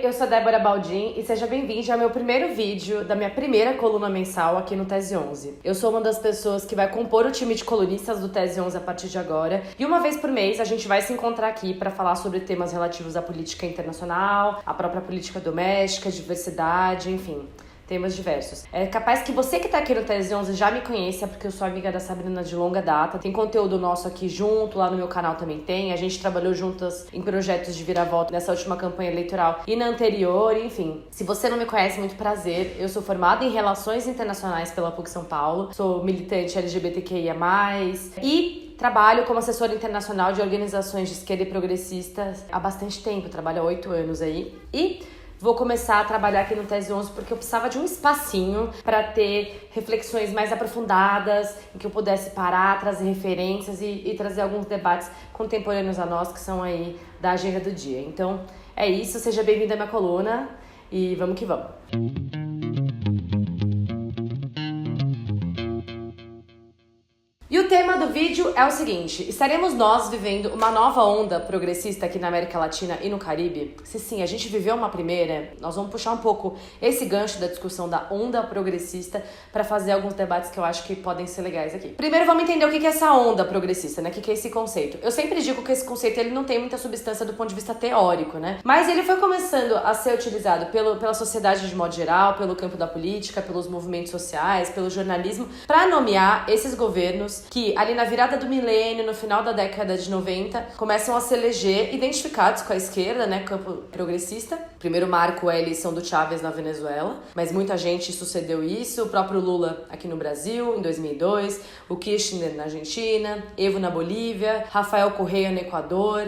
eu sou Débora Baldin e seja bem-vindo ao meu primeiro vídeo da minha primeira coluna mensal aqui no Tese 11. Eu sou uma das pessoas que vai compor o time de colunistas do Tese 11 a partir de agora e uma vez por mês a gente vai se encontrar aqui para falar sobre temas relativos à política internacional, à própria política doméstica, diversidade, enfim, temas diversos. É capaz que você que tá aqui no Tese 11 já me conheça, porque eu sou amiga da Sabrina de longa data. Tem conteúdo nosso aqui junto, lá no meu canal também tem. A gente trabalhou juntas em projetos de vira-volta nessa última campanha eleitoral e na anterior, enfim. Se você não me conhece, muito prazer. Eu sou formada em Relações Internacionais pela PUC São Paulo. Sou militante LGBTQIA+, e trabalho como assessora internacional de organizações de esquerda e progressistas há bastante tempo. Trabalho há 8 anos aí. E vou começar a trabalhar aqui no Tese 11 porque eu precisava de um espacinho para ter reflexões mais aprofundadas, em que eu pudesse parar, trazer referências e trazer alguns debates contemporâneos a nós que são aí da agenda do dia. Então é isso, seja bem-vindo à minha coluna e vamos que vamos. E o tema do vídeo é o seguinte: estaremos nós vivendo uma nova onda progressista aqui na América Latina e no Caribe? Se sim, a gente viveu uma primeira, nós vamos puxar um pouco esse gancho da discussão da onda progressista para fazer alguns debates que eu acho que podem ser legais aqui. Primeiro vamos entender o que é essa onda progressista, né? O que é esse conceito? Eu sempre digo que esse conceito ele não tem muita substância do ponto de vista teórico, né? Mas ele foi começando a ser utilizado pela sociedade de modo geral, pelo campo da política, pelos movimentos sociais, pelo jornalismo, para nomear esses governos que ali na virada do milênio, no final da década de 90, começam a se eleger identificados com a esquerda, né, campo progressista. O primeiro marco é a eleição do Chávez na Venezuela, mas muita gente sucedeu isso, o próprio Lula aqui no Brasil, em 2002, o Kirchner na Argentina, Evo na Bolívia, Rafael Correa no Equador,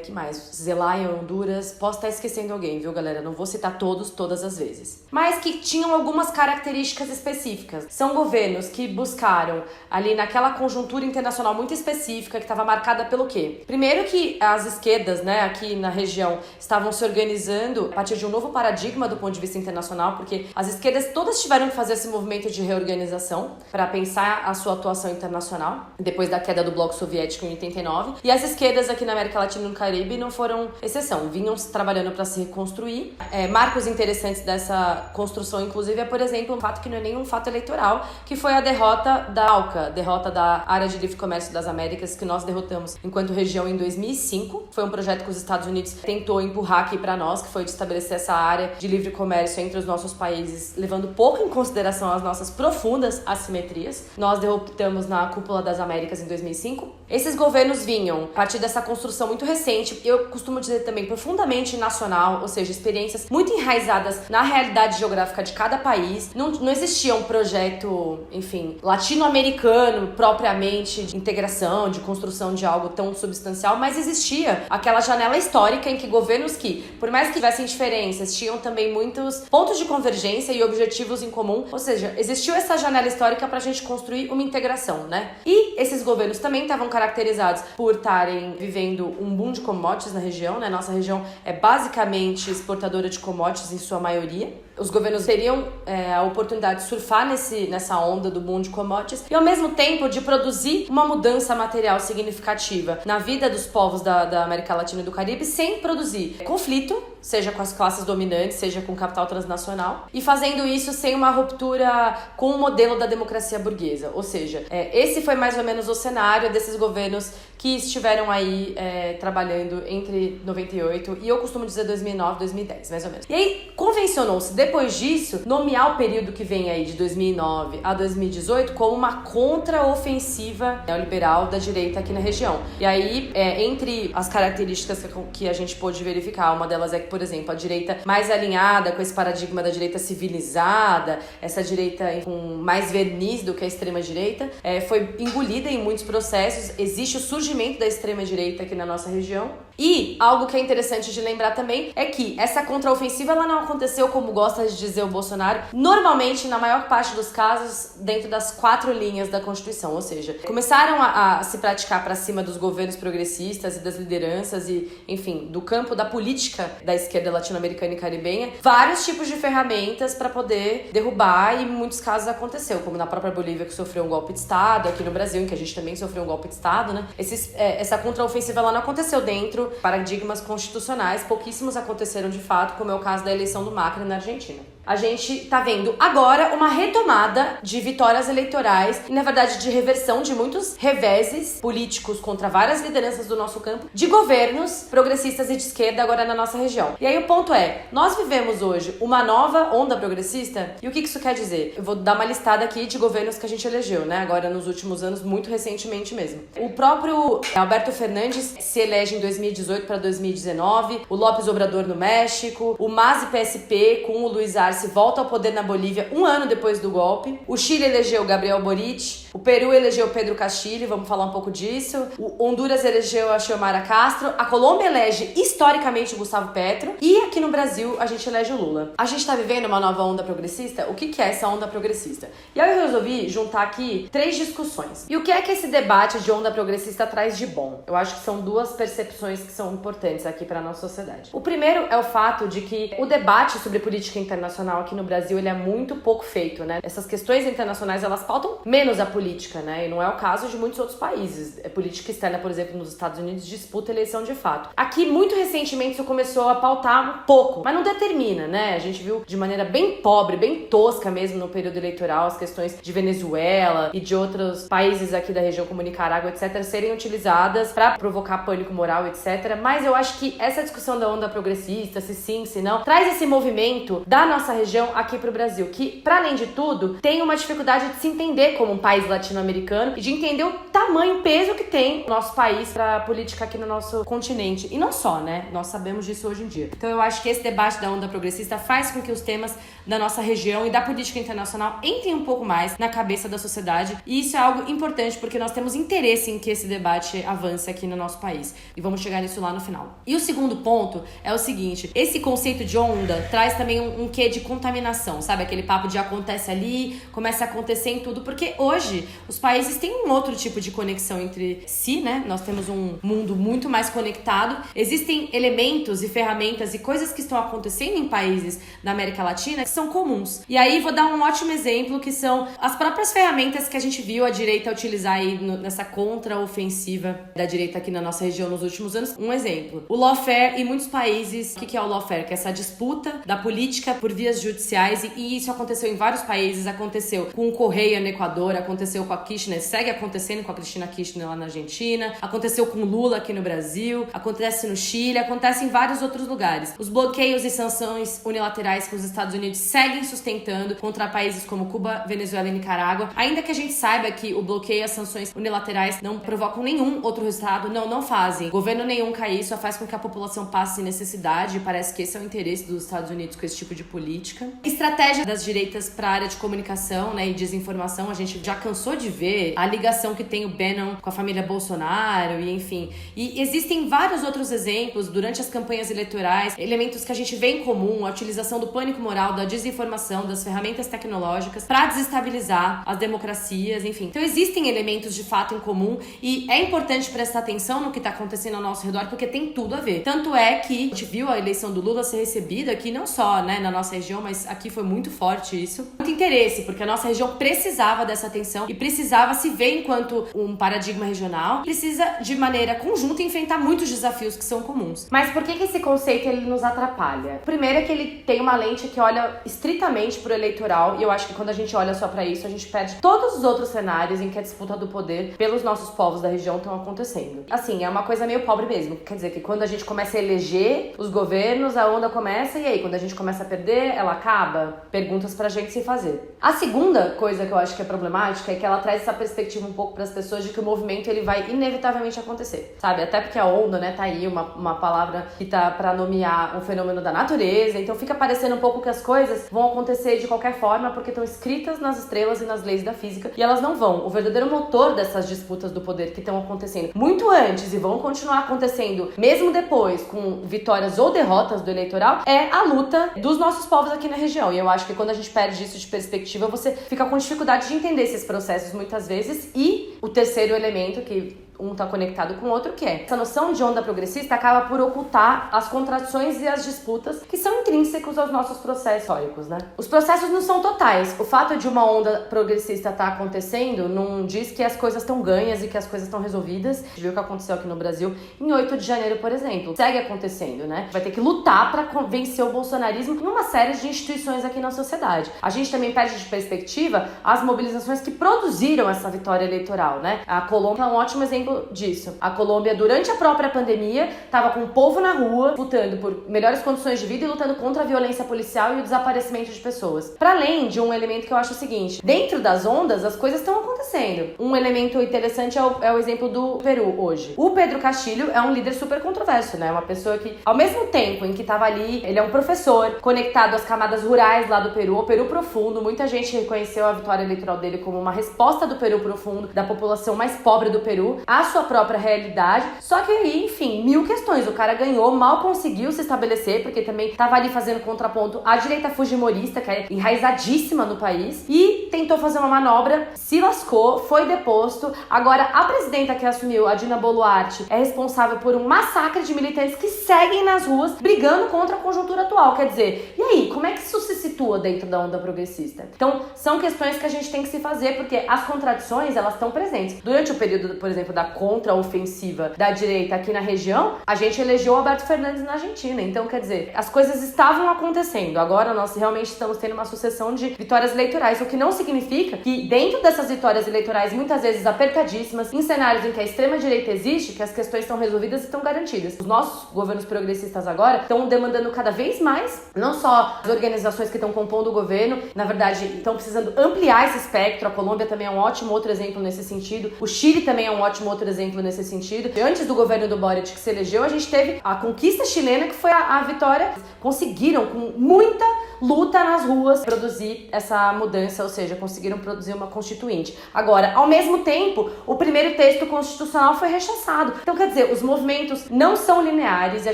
que mais? Zelaya em Honduras. Posso estar esquecendo alguém, viu, galera? Não vou citar todos, todas as vezes. Mas que tinham algumas características específicas. São governos que buscaram ali naquela conjuntura internacional muito específica que estava marcada pelo quê? Primeiro que as esquerdas, né, aqui na região estavam se organizando a partir de um novo paradigma do ponto de vista internacional, porque as esquerdas todas tiveram que fazer esse movimento de reorganização para pensar a sua atuação internacional, depois da queda do bloco soviético em 89, e as esquerdas aqui na América Latina e no Caribe não foram exceção, vinham trabalhando para se reconstruir. Marcos interessantes dessa construção, inclusive, é, por exemplo, um fato que não é nenhum fato eleitoral, que foi a derrota da ALCA, derrota da Área de Livre Comércio das Américas, que nós derrotamos enquanto região em 2005. Foi um projeto que os Estados Unidos tentou empurrar aqui para nós, que foi de estabelecer essa área de livre comércio entre os nossos países, levando pouco em consideração as nossas profundas assimetrias. Nós derrotamos na Cúpula das Américas em 2005. Esses governos vinham a partir dessa construção muito recente, eu costumo dizer também profundamente nacional, ou seja, experiências muito enraizadas na realidade geográfica de cada país. Não existia um projeto, enfim, latino-americano propriamente de integração, de construção de algo tão substancial, mas existia aquela janela histórica em que governos que, por mais que tivessem diferenças, tinham também muitos pontos de convergência e objetivos em comum, ou seja, existiu essa janela histórica pra gente construir uma integração, né? E esses governos também estavam caracterizados por estarem vivendo um boom de commodities na região, né? Nossa região é basicamente exportadora de commodities em sua maioria. Os governos teriam a oportunidade de surfar nessa onda do boom de commodities e, ao mesmo tempo, de produzir uma mudança material significativa na vida dos povos da América Latina e do Caribe sem produzir conflito, seja com as classes dominantes, seja com o capital transnacional, e fazendo isso sem uma ruptura com o modelo da democracia burguesa. Ou seja, esse foi mais ou menos o cenário desses governos que estiveram aí trabalhando entre 98 e eu costumo dizer 2009, 2010, mais ou menos. E aí, convencionou-se, depois disso, nomear o período que vem aí de 2009 a 2018 como uma contra-ofensiva neoliberal da direita aqui na região. E aí, entre as características que a gente pôde verificar, uma delas é que, por exemplo, a direita mais alinhada com esse paradigma da direita civilizada, essa direita com mais verniz do que a extrema-direita, foi engolida em muitos processos. Existe o surgimento da extrema-direita aqui na nossa região. E algo que é interessante de lembrar também é que essa contraofensiva ela não aconteceu, como gosta de dizer o Bolsonaro, normalmente, na maior parte dos casos, dentro das 4 linhas da Constituição. Ou seja, começaram a se praticar para cima dos governos progressistas e das lideranças e, enfim, do campo da política da esquerda latino-americana e caribenha, vários tipos de ferramentas para poder derrubar, e em muitos casos aconteceu, como na própria Bolívia, que sofreu um golpe de Estado, aqui no Brasil, em que a gente também sofreu um golpe de Estado, né? Essa contraofensiva ela não aconteceu dentro quebrando paradigmas constitucionais. Pouquíssimos aconteceram de fato, como é o caso da eleição do Macri na Argentina. A gente tá vendo agora uma retomada de vitórias eleitorais e, na verdade, de reversão de muitos reveses políticos contra várias lideranças do nosso campo, de governos progressistas e de esquerda agora na nossa região. E aí o ponto é, nós vivemos hoje uma nova onda progressista, e o que isso quer dizer? Eu vou dar uma listada aqui de governos que a gente elegeu, né, agora nos últimos anos, muito recentemente mesmo. O próprio Alberto Fernandes se elege em 2018 para 2019, o López Obrador no México, o MAS e PSP com o Luiz Arce volta ao poder na Bolívia um ano depois do golpe. O Chile elegeu Gabriel Boric. O Peru elegeu Pedro Castillo, vamos falar um pouco disso. O Honduras elegeu a Xiomara Castro. A Colômbia elege historicamente o Gustavo Petro. E aqui no Brasil a gente elege o Lula. A gente tá vivendo uma nova onda progressista? O que é essa onda progressista? E aí eu resolvi juntar aqui 3 discussões. E o que é que esse debate de onda progressista traz de bom? Eu acho que são 2 percepções que são importantes aqui para nossa sociedade. O primeiro é o fato de que o debate sobre política internacional aqui no Brasil, ele é muito pouco feito, né? Essas questões internacionais, elas pautam menos a política, né? E não é o caso de muitos outros países. A política externa, por exemplo, nos Estados Unidos, disputa eleição de fato. Aqui, muito recentemente, isso começou a pautar um pouco, mas não determina, né? A gente viu de maneira bem pobre, bem tosca mesmo no período eleitoral, as questões de Venezuela e de outros países aqui da região, como Nicarágua, etc., serem utilizadas para provocar pânico moral, etc. Mas eu acho que essa discussão da onda progressista, se sim, se não, traz esse movimento da nossa região aqui pro Brasil, que, para além de tudo, tem uma dificuldade de se entender como um país latino-americano e de entender o tamanho, o peso que tem o nosso país pra política aqui no nosso continente. E não só, né? Nós sabemos disso hoje em dia. Então eu acho que esse debate da onda progressista faz com que os temas da nossa região e da política internacional entrem um pouco mais na cabeça da sociedade. E isso é algo importante porque nós temos interesse em que esse debate avance aqui no nosso país. E vamos chegar nisso lá no final. E o segundo ponto é o seguinte, esse conceito de onda traz também um quê de contaminação, sabe? Aquele papo de acontece ali, começa a acontecer em tudo, porque hoje os países têm um outro tipo de conexão entre si, né? Nós temos um mundo muito mais conectado. Existem elementos e ferramentas e coisas que estão acontecendo em países da América Latina que são comuns. E aí vou dar um ótimo exemplo que são as próprias ferramentas que a gente viu a direita utilizar aí nessa contra-ofensiva da direita aqui na nossa região nos últimos anos. Um exemplo, o lawfare em muitos países. O que é o lawfare? Que é essa disputa da política por vias judiciais, e isso aconteceu em vários países, aconteceu com o Correia no Equador, aconteceu com a Kirchner, segue acontecendo com a Cristina Kirchner lá na Argentina, aconteceu com o Lula aqui no Brasil, acontece no Chile, acontece em vários outros lugares. Os bloqueios e sanções unilaterais que os Estados Unidos seguem sustentando contra países como Cuba, Venezuela e Nicarágua, ainda que a gente saiba que o bloqueio e as sanções unilaterais não provocam nenhum outro resultado, não fazem. Governo nenhum cair, só faz com que a população passe necessidade, e parece que esse é o interesse dos Estados Unidos com esse tipo de política. Estratégia das direitas para a área de comunicação, né, e desinformação, a gente já cansou de ver a ligação que tem o Bannon com a família Bolsonaro, e enfim. E existem vários outros exemplos durante as campanhas eleitorais, elementos que a gente vê em comum, a utilização do pânico moral, da desinformação, das ferramentas tecnológicas para desestabilizar as democracias, enfim. Então existem elementos de fato em comum e é importante prestar atenção no que está acontecendo ao nosso redor, porque tem tudo a ver. Tanto é que a gente viu a eleição do Lula ser recebida aqui, não só, né, na nossa região, mas aqui foi muito forte isso. Muito interesse, porque a nossa região precisava dessa atenção e precisava se ver enquanto um paradigma regional, precisa de maneira conjunta enfrentar muitos desafios que são comuns. Mas por que esse conceito ele nos atrapalha? Primeiro é que ele tem uma lente que olha estritamente pro eleitoral, e eu acho que quando a gente olha só pra isso, a gente perde todos os outros cenários em que a disputa do poder pelos nossos povos da região estão acontecendo. Assim, é uma coisa meio pobre mesmo. Quer dizer que quando a gente começa a eleger os governos, a onda começa, e aí, quando a gente começa a perder, ela acaba? Perguntas pra gente se fazer. A segunda coisa que eu acho que é problemática é que ela traz essa perspectiva um pouco pras pessoas de que o movimento ele vai inevitavelmente acontecer, sabe? Até porque a onda, né, tá aí, uma palavra que tá pra nomear um fenômeno da natureza, então fica parecendo um pouco que as coisas vão acontecer de qualquer forma porque estão escritas nas estrelas e nas leis da física, e elas não vão. O verdadeiro motor dessas disputas do poder que estão acontecendo muito antes e vão continuar acontecendo mesmo depois, com vitórias ou derrotas do eleitoral, é a luta dos nossos povos aqui na região. E eu acho que quando a gente perde isso de perspectiva, você fica com dificuldade de entender esses processos muitas vezes. E o terceiro elemento, que um tá conectado com o outro, que é essa noção de onda progressista acaba por ocultar as contradições e as disputas que são intrínsecos aos nossos processos históricos, né? Os processos não são totais. O fato de uma onda progressista estar acontecendo não diz que as coisas estão ganhas e que as coisas estão resolvidas. A gente viu o que aconteceu aqui no Brasil em 8 de janeiro, por exemplo. Segue acontecendo, né? Vai ter que lutar para vencer o bolsonarismo em uma série de instituições aqui na sociedade. A gente também perde de perspectiva as mobilizações que produziram essa vitória eleitoral, né? A Colômbia é um ótimo exemplo disso. A Colômbia, durante a própria pandemia, estava com o povo na rua, lutando por melhores condições de vida e lutando contra a violência policial e o desaparecimento de pessoas. Para além de um elemento que eu acho o seguinte, dentro das ondas, as coisas estão acontecendo. Um elemento interessante é o exemplo do Peru hoje. O Pedro Castilho é um líder super controverso, né? Uma pessoa que, ao mesmo tempo em que estava ali, ele é um professor conectado às camadas rurais lá do Peru, o Peru profundo. Muita gente reconheceu a vitória eleitoral dele como uma resposta do Peru profundo, da população mais pobre do Peru, à sua própria realidade. Só que aí, enfim, mil questões. O cara ganhou, mal conseguiu se estabelecer, porque também estava ali fazendo contraponto à direita fujimorista, que é enraizadíssima no país, e tentou fazer uma manobra, se lascou, foi deposto. Agora, a presidenta que assumiu, a Dina Boluarte, é responsável por um massacre de militantes que seguem nas ruas brigando contra a conjuntura atual. Quer dizer, e aí, como é que isso se situa dentro da onda progressista? Então, são questões que a gente tem que se fazer, porque as contradições, elas estão presentes. Durante o período, por exemplo, da contra-ofensiva da direita aqui na região, a gente elegeu Alberto Fernandes na Argentina. Então, quer dizer, as coisas estavam acontecendo. Agora, nós realmente estamos tendo uma sucessão de vitórias eleitorais, o que não significa que dentro dessas vitórias eleitorais, muitas vezes apertadíssimas, em cenários em que a extrema-direita existe, que as questões estão resolvidas e estão garantidas. Os nossos governos progressistas agora estão demandando cada vez mais, não só as organizações que estão compondo o governo, na verdade, estão precisando ampliar esse espectro. A Colômbia também é um ótimo outro exemplo nesse sentido. O Chile também é um ótimo outro exemplo nesse sentido. E antes do governo do Boric que se elegeu, a gente teve a conquista chilena, que foi a vitória. Conseguiram, com muita luta nas ruas, produzir essa mudança, ou seja, conseguiram produzir uma constituinte. Agora, ao mesmo tempo, o primeiro texto constitucional foi rechaçado. Então, quer dizer, os movimentos não são lineares e a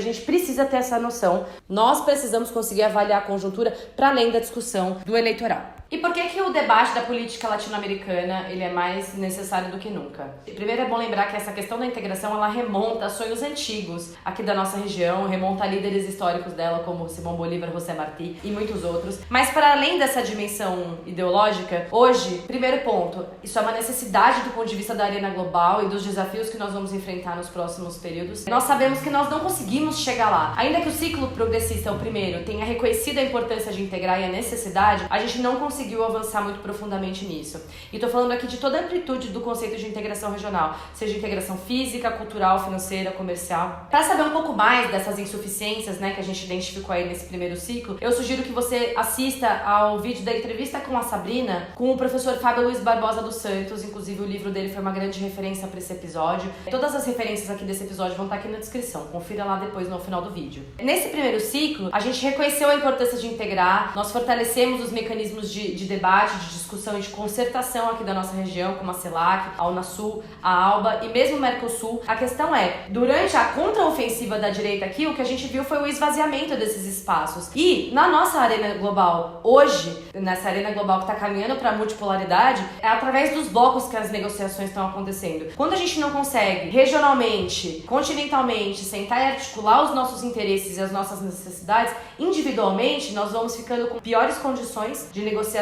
gente precisa ter essa noção. Nós precisamos conseguir avaliar a conjuntura para além da discussão do eleitoral. E por que o debate da política latino-americana ele é mais necessário do que nunca? Primeiro é bom lembrar que essa questão da integração ela remonta a sonhos antigos aqui da nossa região, remonta a líderes históricos dela como Simão Bolívar, José Martí e muitos outros. Mas para além dessa dimensão ideológica, hoje, primeiro ponto, isso é uma necessidade do ponto de vista da arena global e dos desafios que nós vamos enfrentar nos próximos períodos. Nós sabemos que nós não conseguimos chegar lá. Ainda que o ciclo progressista, o primeiro, tenha reconhecido a importância de integrar e a necessidade, a gente não conseguiu avançar muito profundamente nisso. E tô falando aqui de toda a amplitude do conceito de integração regional, seja integração física, cultural, financeira, comercial. Para saber um pouco mais dessas insuficiências, né, que a gente identificou aí nesse primeiro ciclo, eu sugiro que você assista ao vídeo da entrevista com a Sabrina, com o professor Fábio Luiz Barbosa dos Santos. Inclusive, o livro dele foi uma grande referência para esse episódio. Todas as referências aqui desse episódio vão estar aqui na descrição. Confira lá depois no final do vídeo. Nesse primeiro ciclo, a gente reconheceu a importância de integrar, nós fortalecemos os mecanismos de debate, de discussão e de concertação aqui da nossa região, como a CELAC, a Unasul, a ALBA e mesmo o Mercosul. A questão é, durante a contraofensiva da direita aqui, o que a gente viu foi o esvaziamento desses espaços. E na nossa arena global, hoje, nessa arena global que está caminhando para a multipolaridade, é através dos blocos que as negociações estão acontecendo. Quando a gente não consegue, regionalmente, continentalmente, sentar e articular os nossos interesses e as nossas necessidades, individualmente, nós vamos ficando com piores condições de negociação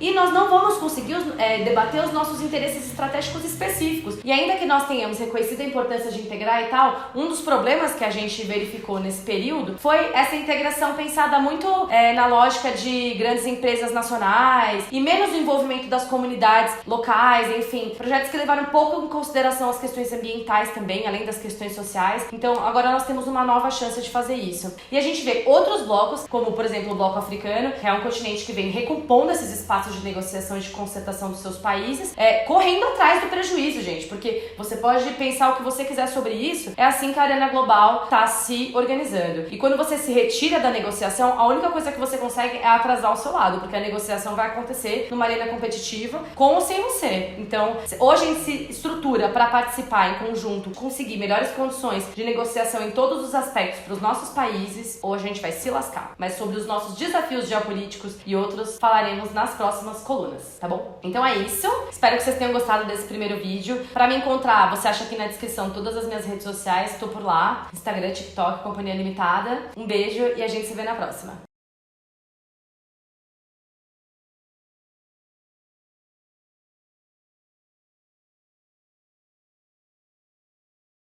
e nós não vamos conseguir debater os nossos interesses estratégicos específicos. E ainda que nós tenhamos reconhecido a importância de integrar e tal, um dos problemas que a gente verificou nesse período foi essa integração pensada muito na lógica de grandes empresas nacionais e menos o envolvimento das comunidades locais, enfim, projetos que levaram um pouco em consideração as questões ambientais também, além das questões sociais. Então, agora nós temos uma nova chance de fazer isso. E a gente vê outros blocos, como por exemplo o bloco africano, que é um continente que vem recompondo esses espaços de negociação e de concertação dos seus países, correndo atrás do prejuízo, gente, porque você pode pensar o que você quiser sobre isso, é assim que a arena global está se organizando. E quando você se retira da negociação, a única coisa que você consegue é atrasar o seu lado, porque a negociação vai acontecer numa arena competitiva, com ou sem você. Então, hoje a gente se estrutura para participar em conjunto, conseguir melhores condições de negociação em todos os aspectos para os nossos países, ou a gente vai se lascar. Mas sobre os nossos desafios geopolíticos e outros, falaremos veremos nas próximas colunas, tá bom? Então é isso. Espero que vocês tenham gostado desse primeiro vídeo. Pra me encontrar, você acha aqui na descrição todas as minhas redes sociais. Tô por lá. Instagram, TikTok, Companhia Limitada. Um beijo e a gente se vê na próxima.